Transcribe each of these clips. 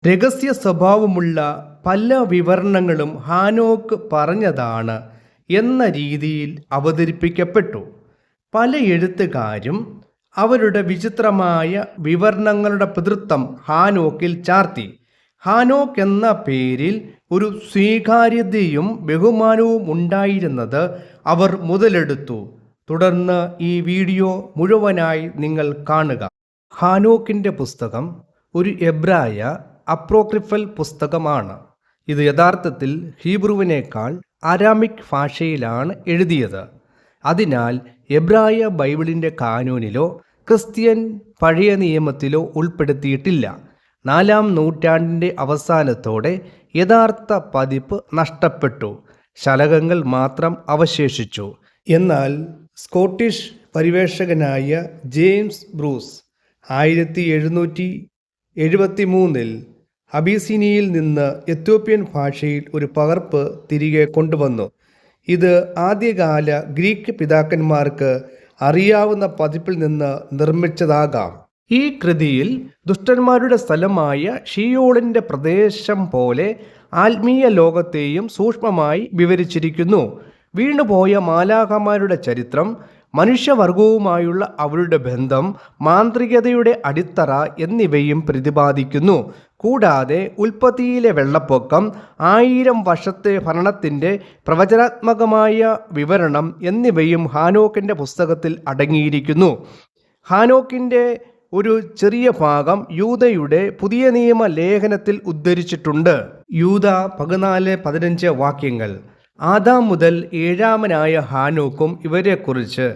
രഹസ്യ സ്വഭാവമുള്ള പല വിവരണങ്ങളും ഹാനോക്ക് പറഞ്ഞതാണ് എന്ന രീതിയിൽ അവതരിപ്പിക്കപ്പെട്ടു. പല എഴുത്തുകാരും അവരുടെ വിചിത്രമായ വിവരണങ്ങളുടെ പിതൃത്വം ഹാനോക്കിൽ ചാർത്തി. ഹാനോക്ക് എന്ന പേരിൽ ഒരു സ്വീകാര്യതയും ബഹുമാനവും ഉണ്ടായിരുന്നത് അവർ മുതലെടുത്തു. തുടർന്ന് ഈ വീഡിയോ മുഴുവനായി നിങ്ങൾ കാണുക. ഹാനോക്കിൻ്റെ പുസ്തകം ഒരു എബ്രായ അപ്രോക്രിഫൽ പുസ്തകമാണ്. ഇത് യഥാർത്ഥത്തിൽ ഹീബ്രുവിനേക്കാൾ അരാമിക് ഭാഷയിലാണ് എഴുതിയത്. അതിനാൽ എബ്രായ ബൈബിളിൻ്റെ കാനൂനിലോ ക്രിസ്ത്യൻ പഴയ നിയമത്തിലോ ഉൾപ്പെടുത്തിയിട്ടില്ല. 4-ാം നൂറ്റാണ്ടിൻ്റെ അവസാനത്തോടെ യഥാർത്ഥ പതിപ്പ് നഷ്ടപ്പെട്ടു. ശലകങ്ങൾ മാത്രം അവശേഷിച്ചു. എന്നാൽ സ്കോട്ടിഷ് പരിവേഷകനായ ജെയിംസ് ബ്രൂസ് 1773 അബീസിനിയയിൽ നിന്ന് എത്യോപ്യൻ ഭാഷയിൽ ഒരു പകർപ്പ് തിരികെ കൊണ്ടുവന്നു. ഇത് ആദ്യകാല ഗ്രീക്ക് പിതാക്കന്മാർക്ക് അറിയാവുന്ന പതിപ്പിൽ നിന്ന് നിർമ്മിച്ചതാകാം. ഈ കൃതിയിൽ ദുഷ്ടന്മാരുടെ സ്ഥലമായ ഷിയോളിൻ്റെ പ്രദേശം പോലെ ആത്മീയ ലോകത്തെയും സൂക്ഷ്മമായി വിവരിച്ചിരിക്കുന്നു. വീണുപോയ മാലാഖമാരുടെ ചരിത്രം, മനുഷ്യവർഗവുമായുള്ള അവരുടെ ബന്ധം, മാന്ത്രികതയുടെ അടിത്തറ എന്നിവയും പ്രതിപാദിക്കുന്നു. കൂടാതെ ഉൽപ്പത്തിയിലെ വെള്ളപ്പൊക്കം, 1000 വർഷത്തെ ഭരണത്തിൻ്റെ പ്രവചനാത്മകമായ വിവരണം എന്നിവയും ഹാനോക്കിൻ്റെ പുസ്തകത്തിൽ അടങ്ങിയിരിക്കുന്നു. ഹാനോക്കിൻ്റെ ഒരു ചെറിയ ഭാഗം യൂദയുടെ പുതിയ നിയമ ലേഖനത്തിൽ ഉദ്ധരിച്ചിട്ടുണ്ട്. യൂദ 14-15 വാക്യങ്ങൾ. ആദാം മുതൽ 7-ാമനായ ഹാനോക്കും ഇവരെക്കുറിച്ച്,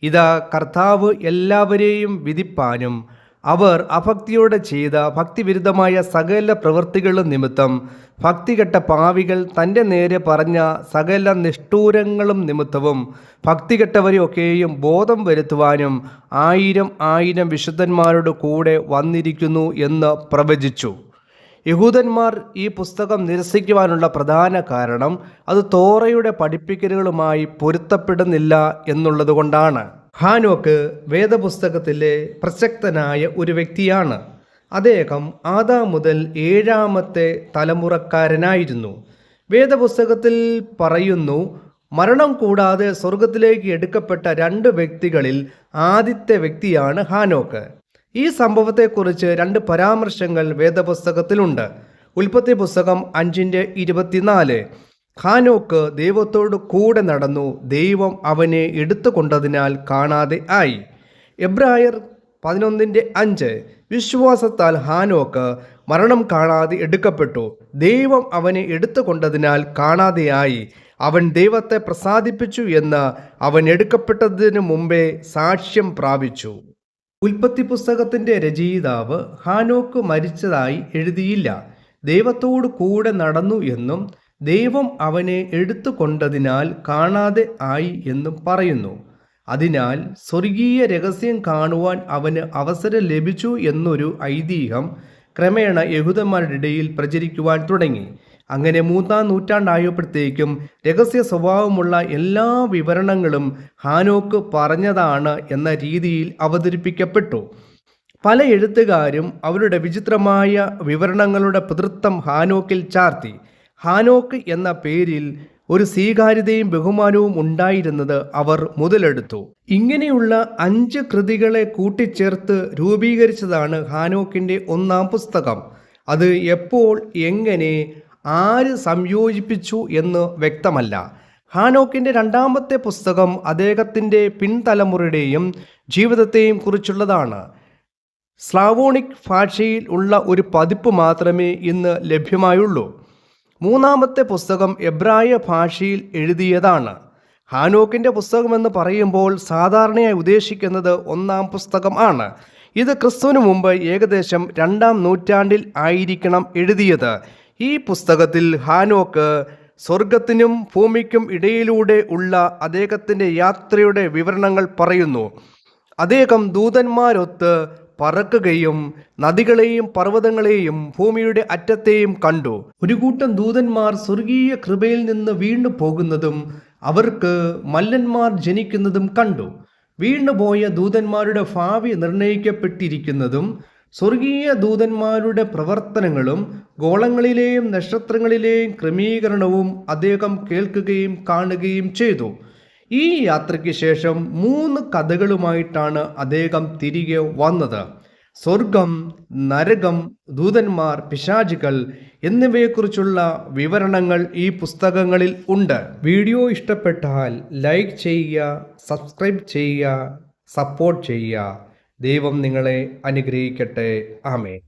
ഇതാ കർത്താവ് എല്ലാവരെയും വിധിപ്പാനും അവർ അഭക്തിയോടെ ചെയ്ത ഭക്തിവിരുദ്ധമായ സകല പ്രവൃത്തികളും നിമിത്തം, ഭക്തികെട്ട പാവികൾ തൻ്റെ നേരെ പറഞ്ഞ സകല നിഷ്ഠൂരങ്ങളും നിമിത്തവും ഭക്തികെട്ടവരെയൊക്കെയും ബോധം വരുത്തുവാനും 1000 വിശുദ്ധന്മാരുടെ കൂടെ വന്നിരിക്കുന്നു എന്ന് പ്രവചിച്ചു. യഹൂദന്മാർ ഈ പുസ്തകം നിരസിക്കുവാനുള്ള പ്രധാന കാരണം അത് തോറയുടെ പഠിപ്പിക്കലുകളുമായി പൊരുത്തപ്പെടുന്നില്ല എന്നുള്ളതുകൊണ്ടാണ്. ഹാനോക്ക് വേദപുസ്തകത്തിലെ പ്രസക്തനായ ഒരു വ്യക്തിയാണ്. അദ്ദേഹം ആദാം മുതൽ 7-ാമത്തെ തലമുറക്കാരനായിരുന്നു. വേദപുസ്തകത്തിൽ പറയുന്നു, മരണം കൂടാതെ സ്വർഗത്തിലേക്ക് എടുക്കപ്പെട്ട 2 വ്യക്തികളിൽ ആദ്യത്തെ വ്യക്തിയാണ് ഹാനോക്ക്. ഈ സംഭവത്തെക്കുറിച്ച് 2 പരാമർശങ്ങൾ വേദപുസ്തകത്തിലുണ്ട്. ഉൽപ്പത്തി പുസ്തകം 5:24, ഹാനോക്ക് ദൈവത്തോട് കൂടെ നടന്നു, ദൈവം അവനെ എടുത്തുകൊണ്ടതിനാൽ കാണാതെ ആയി. എബ്രായർ 11:5, വിശ്വാസത്താൽ ഹാനോക്ക് മരണം കാണാതെ എടുക്കപ്പെട്ടു, ദൈവം അവനെ എടുത്തുകൊണ്ടതിനാൽ കാണാതെയായി, അവൻ ദൈവത്തെ പ്രസാദിപ്പിച്ചു എന്ന് അവൻ എടുക്കപ്പെട്ടതിന് മുമ്പേ സാക്ഷ്യം പ്രാപിച്ചു. ഉൽപ്പത്തി പുസ്തകത്തിൻ്റെ രചയിതാവ് ഹാനോക്ക് മരിച്ചതായി എഴുതിയില്ല. ദൈവത്തോടു കൂടെ നടന്നു എന്നും ദൈവം അവനെ എടുത്തുകൊണ്ടതിനാൽ കാണാതെ ആയി എന്നും പറയുന്നു. അതിനാൽ സ്വർഗീയ രഹസ്യം കാണുവാൻ അവന് അവസരം ലഭിച്ചു എന്നൊരു ഐതിഹ്യം ക്രമേണ യഹൂദന്മാരുടെ ഇടയിൽ പ്രചരിക്കുവാൻ തുടങ്ങി. അങ്ങനെ 3-ാം നൂറ്റാണ്ടായപ്പോഴത്തേക്കും രഹസ്യ സ്വഭാവമുള്ള എല്ലാ വിവരണങ്ങളും ഹാനോക്ക് പറഞ്ഞതാണ് എന്ന രീതിയിൽ അവതരിപ്പിക്കപ്പെട്ടു. പല എഴുത്തുകാരും അവരുടെ വിചിത്രമായ വിവരണങ്ങളുടെ പിതൃത്വം ഹാനോക്കിൽ ചാർത്തി. ഹാനോക്ക് എന്ന പേരിൽ ഒരു സ്വീകാര്യതയും ബഹുമാനവും ഉണ്ടായിരുന്നത് അവർ മുതലെടുത്തു. ഇങ്ങനെയുള്ള 5 കൃതികളെ കൂട്ടിച്ചേർത്ത് രൂപീകരിച്ചതാണ് ഹാനോക്കിൻ്റെ 1-ാം പുസ്തകം. അത് എപ്പോൾ, എങ്ങനെ, ആര് സംയോജിപ്പിച്ചു എന്ന് വ്യക്തമല്ല. ഹാനോക്കിൻ്റെ 2-ാമത്തെ പുസ്തകം അദ്ദേഹത്തിൻ്റെ പിൻതലമുറയുടെയും ജീവിതത്തെയും കുറിച്ചുള്ളതാണ്. സ്ലാവോണിക് ഭാഷയിൽ ഉള്ള ഒരു പതിപ്പ് മാത്രമേ ഇന്ന് ലഭ്യമായുള്ളൂ. 3-ാമത്തെ പുസ്തകം എബ്രായ ഭാഷയിൽ എഴുതിയതാണ്. ഹാനോക്കിൻ്റെ പുസ്തകമെന്ന് പറയുമ്പോൾ സാധാരണയായി ഉദ്ദേശിക്കുന്നത് 1-ാം പുസ്തകം ആണ്. ഇത് ക്രിസ്തുവിന് മുമ്പ് ഏകദേശം 2-ാം നൂറ്റാണ്ടിൽ ആയിരിക്കണം എഴുതിയത്. ഈ പുസ്തകത്തിൽ ഹാനോക്ക് സ്വർഗത്തിനും ഭൂമിക്കും ഇടയിലൂടെ ഉള്ള അദ്ദേഹത്തിൻ്റെ യാത്രയുടെ വിവരണങ്ങൾ പറയുന്നു. അദ്ദേഹം ദൂതന്മാരൊത്ത് പറക്കുകയും നദികളെയും പർവ്വതങ്ങളെയും ഭൂമിയുടെ അറ്റത്തെയും കണ്ടു. ഒരു കൂട്ടം ദൂതന്മാർ സ്വർഗീയ കൃപയിൽ നിന്ന് വീണു പോകുന്നതും അവർക്ക് മല്ലന്മാർ ജനിക്കുന്നതും കണ്ടു. വീണുപോയ ദൂതന്മാരുടെ ഭാവി നിർണയിക്കപ്പെട്ടിരിക്കുന്നതും സ്വർഗീയ ദൂതന്മാരുടെ പ്രവർത്തനങ്ങളും ഗോളങ്ങളിലെയും നക്ഷത്രങ്ങളിലെയും ക്രമീകരണവും അദ്ദേഹം കേൾക്കുകയും കാണുകയും ചെയ്തു. ഈ യാത്രയ്ക്ക് ശേഷം 3 കഥകളുമായിട്ടാണ് അദ്ദേഹം തിരികെ വന്നത്. സ്വർഗം, നരകം, ദൂതന്മാർ, പിശാചുകൾ എന്നിവയെക്കുറിച്ചുള്ള വിവരണങ്ങൾ ഈ പുസ്തകങ്ങളിൽ ഉണ്ട്. വീഡിയോ ഇഷ്ടപ്പെട്ടാൽ ലൈക്ക് ചെയ്യുക, സബ്സ്ക്രൈബ് ചെയ്യുക, സപ്പോർട്ട് ചെയ്യുക. ദൈവം നിങ്ങളെ അനുഗ്രഹിക്കട്ടെ. ആമേൻ.